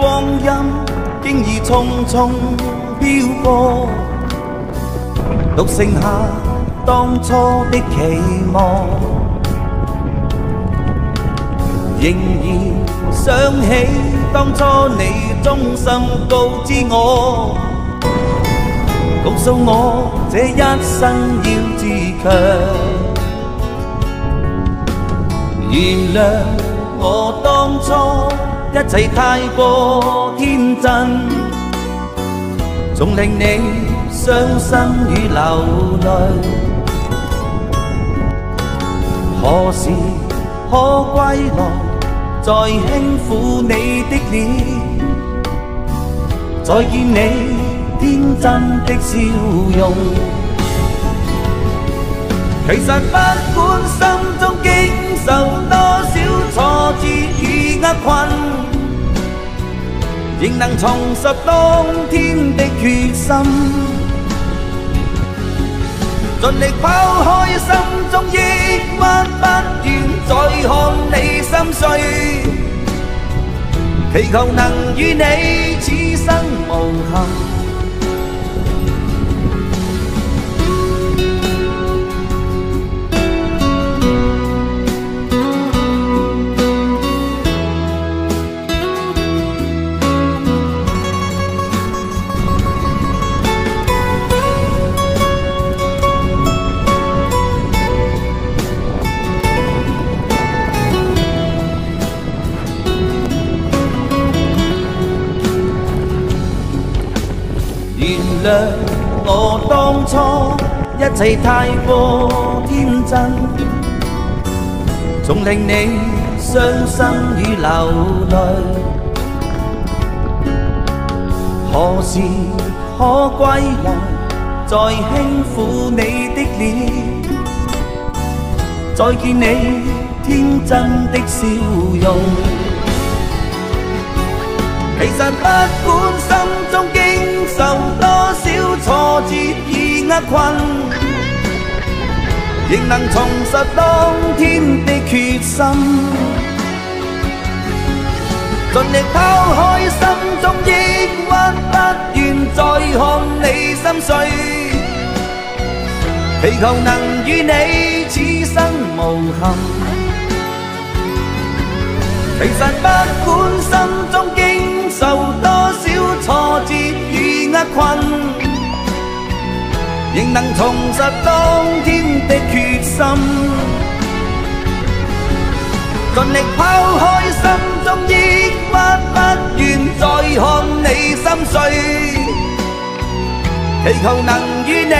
光陰經已匆匆飄過，獨剩下當初的期望，仍然想起當初你衷心告知我，告訴我這一生要自強。原諒我當初一切太過天真，總令你傷心與流淚。何時可歸來，再輕撫你的臉，再見你天真的笑容。其實不管心中經受多少挫折與厄困，仍能重拾當天的決心，盡力拋開心中抑鬱，不願再看你心碎，祈求能與你此生無憾。原諒我當初一切太過天真，總令你傷心與流淚。何時可歸來，再輕撫你的臉，再見你天真的笑容。其實不管心中經受多少挫折與厄困，仍能重拾當天的決心，盡力拋開心中抑鬱，不願再看你心碎，祈求能與你此生無憾。其實不管心中經受多少挫折與厄困，仍能重拾當天的決心，盡力拋開心中抑鬱，不願再看你心碎，祈求能與你